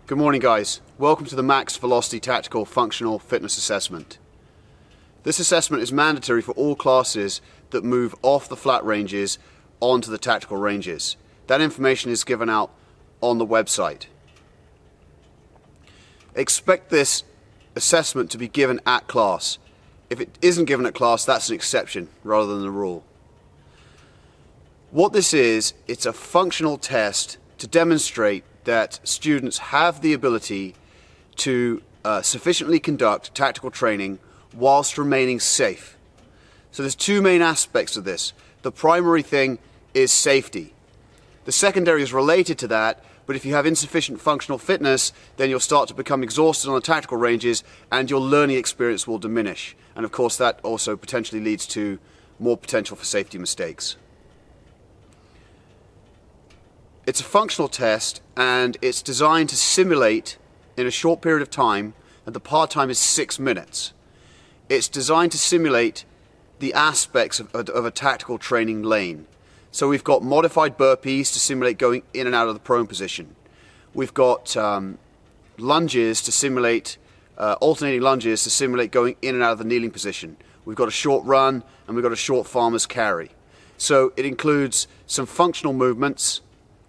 Good morning, guys. Welcome to the Max Velocity Tactical Functional Fitness Assessment. This assessment is mandatory for all classes that move off the flat ranges onto the tactical ranges. That information is given out on the website. Expect this assessment to be given at class. If it isn't given at class, that's an exception rather than the rule. What this is, it's a functional test to demonstrate that students have the ability to sufficiently conduct tactical training whilst remaining safe. So there's two main aspects of this. The primary thing is safety. The secondary is related to that, but if you have insufficient functional fitness, then you'll start to become exhausted on the tactical ranges and your learning experience will diminish. And of course that also potentially leads to more potential for safety mistakes. It's a functional test and it's designed to simulate in a short period of time, and the part time is 6 minutes. It's designed to simulate the aspects of a tactical training lane. So we've got modified burpees to simulate going in and out of the prone position. We've got lunges to simulate, alternating lunges to simulate going in and out of the kneeling position. We've got a short run and we've got a short farmer's carry. So it includes some functional movements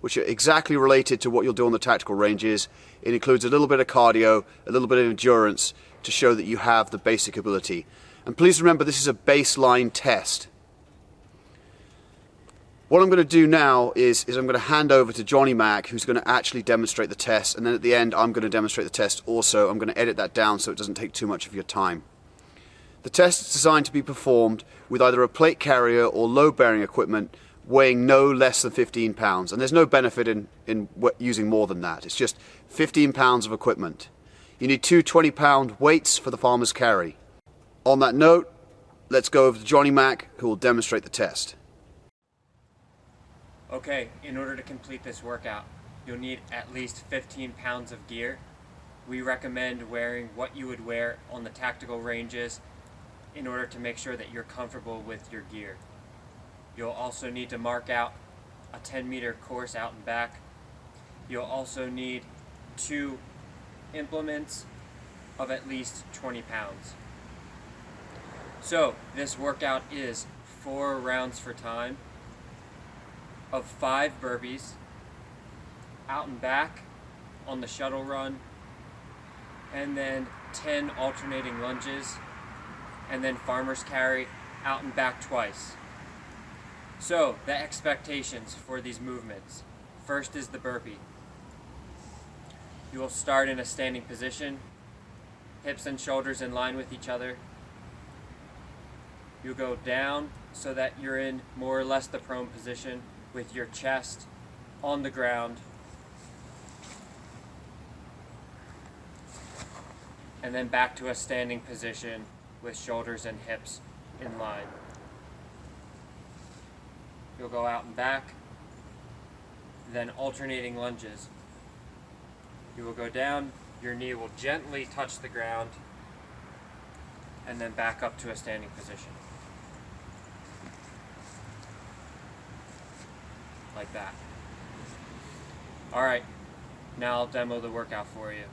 which are exactly related to what you'll do on the tactical ranges. It includes a little bit of cardio, a little bit of endurance to show that you have the basic ability. And please remember, this is a baseline test. What I'm going to do now is I'm going to hand over to Johnny Mac, who's going to actually demonstrate the test, and then at the end I'm going to demonstrate the test also. I'm going to edit that down so it doesn't take too much of your time. The test is designed to be performed with either a plate carrier or load-bearing equipment weighing no less than 15 pounds, and there's no benefit in using more than that. It's just 15 pounds of equipment. You need two 20-pound weights for the farmer's carry. On that note, let's go over to Johnny Mac, who will demonstrate the test. Okay, in order to complete this workout, you'll need at least 15 pounds of gear. We recommend wearing what you would wear on the tactical ranges in order to make sure that you're comfortable with your gear. You'll also need to mark out a 10-meter course out and back. You'll also need 2 implements of at least 20 pounds. So this workout is 4 rounds for time of 5 burpees, out and back on the shuttle run, and then 10 alternating lunges, and then farmer's carry out and back twice. So the expectations for these movements. First is the burpee. You will start in a standing position, hips and shoulders in line with each other. You'll go down so that you're in more or less the prone position with your chest on the ground. And then back to a standing position with shoulders and hips in line. You'll go out and back, then alternating lunges. You will go down, your knee will gently touch the ground, and then back up to a standing position. Like that. Alright, now I'll demo the workout for you.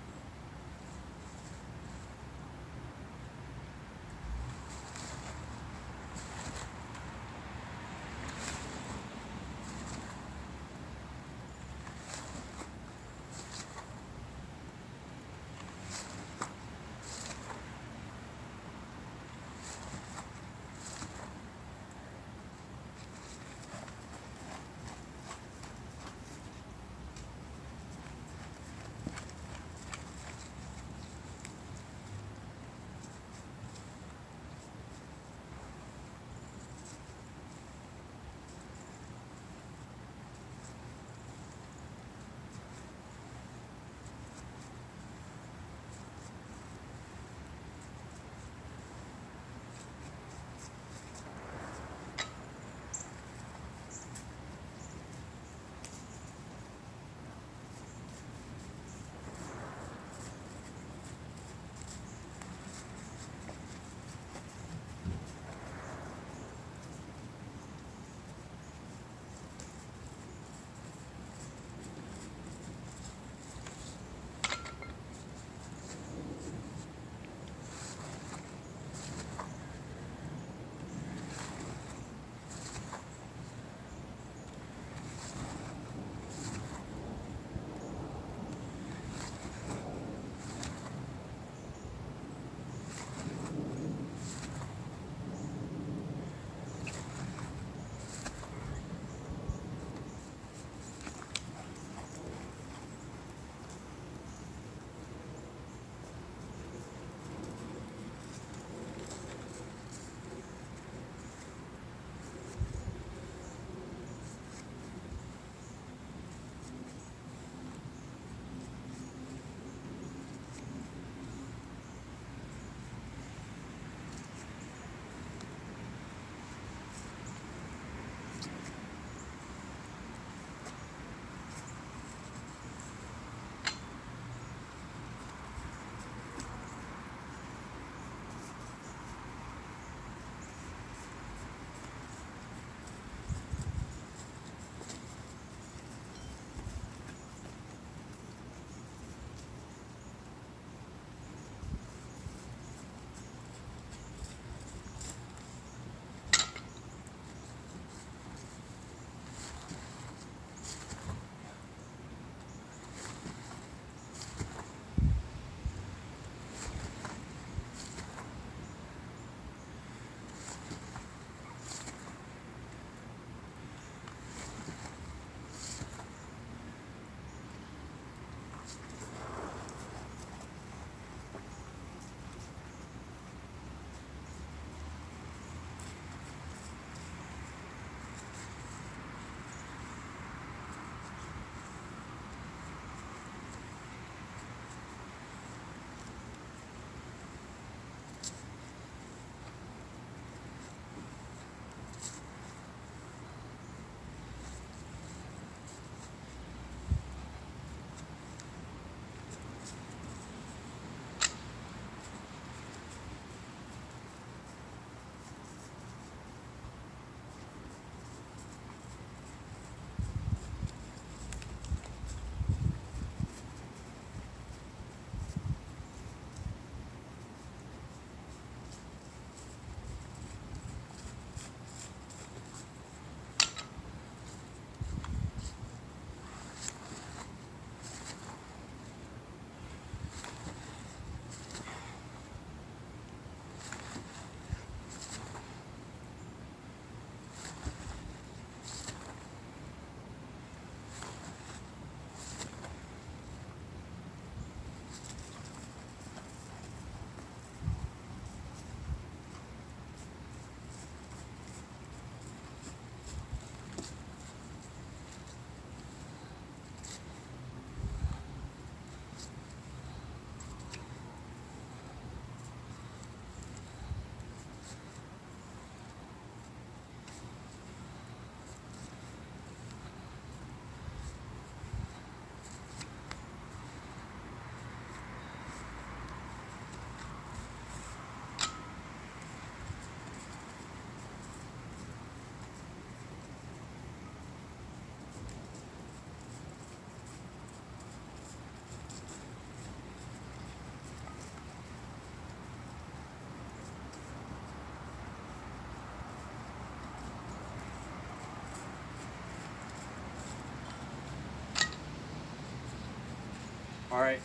Alright,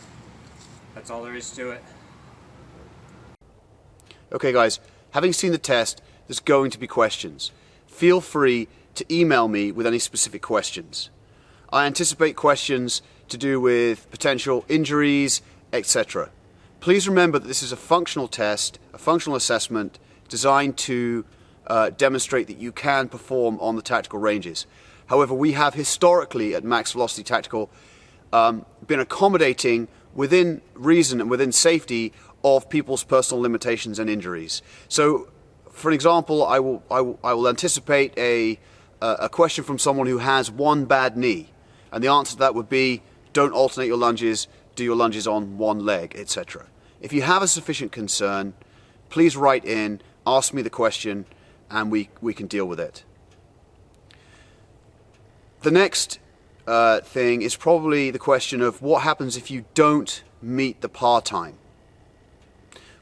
that's all there is to it. Okay guys, having seen the test, there's going to be questions. Feel free to email me with any specific questions. I anticipate questions to do with potential injuries, etc. Please remember that this is a functional test, a functional assessment designed to demonstrate that you can perform on the tactical ranges. However, we have historically at Max Velocity Tactical been accommodating within reason and within safety of people's personal limitations and injuries. So, for example, I will anticipate a question from someone who has one bad knee, and the answer to that would be, don't alternate your lunges, do your lunges on one leg, etc. If you have a sufficient concern, please write in, ask me the question, and we can deal with it. The next thing is probably the question of what happens if you don't meet the par time.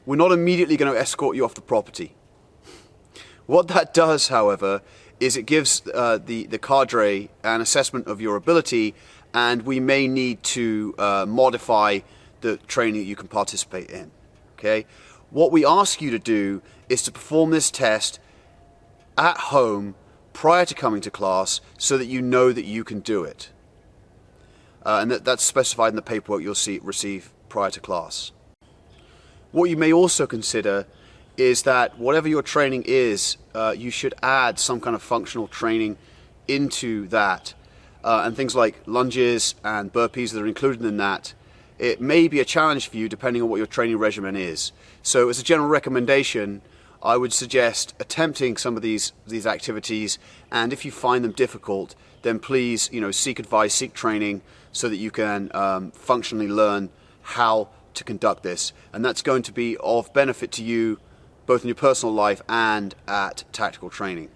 We're not immediately going to escort you off the property. What that does, however, is it gives the cadre an assessment of your ability, and we may need to modify the training that you can participate in. Okay? What we ask you to do is to perform this test at home prior to coming to class so that you know that you can do it. And that's specified in the paperwork you'll receive prior to class. What you may also consider is that whatever your training is, you should add some kind of functional training into that. And things like lunges and burpees that are included in that, it may be a challenge for you depending on what your training regimen is. So as a general recommendation, I would suggest attempting some of these activities, and if you find them difficult, then please, seek advice, seek training so that you can functionally learn how to conduct this. And that's going to be of benefit to you both in your personal life and at tactical training.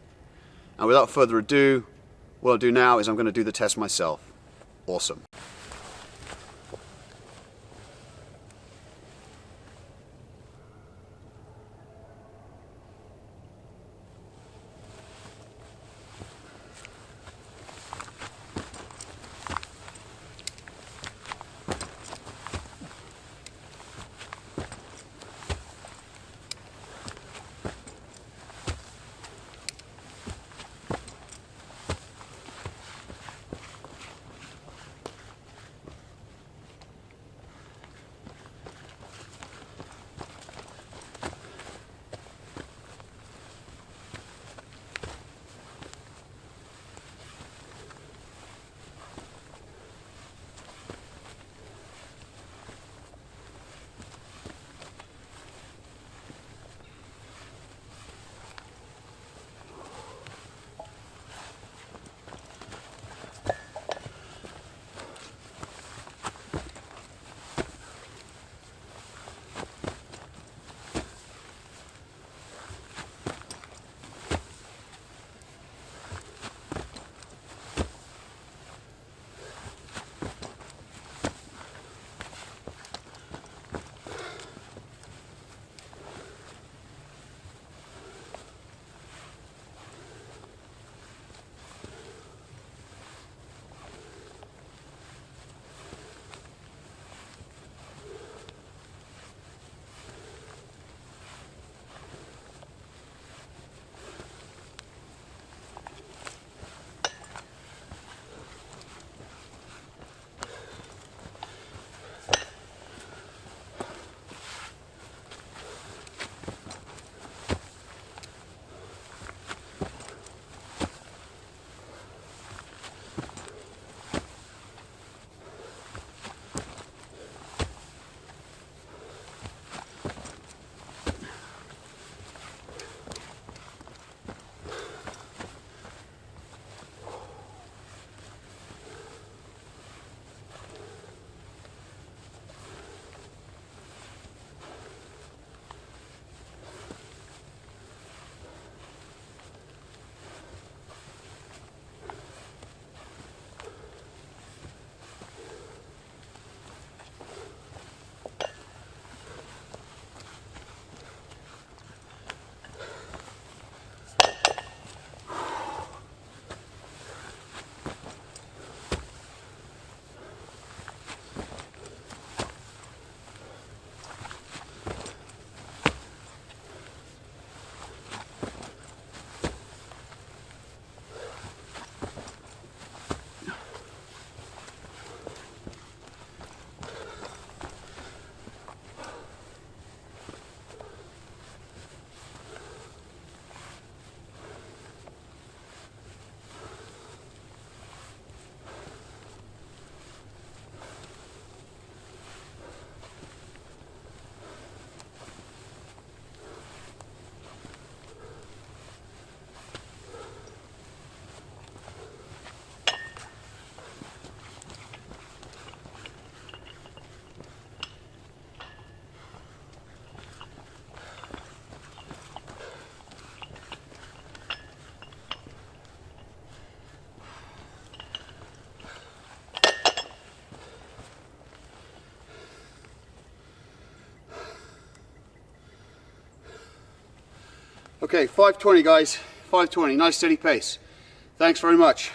And without further ado, what I'll do now is I'm going to do the test myself. Awesome. Okay, 520 guys, 520, nice steady pace. Thanks very much.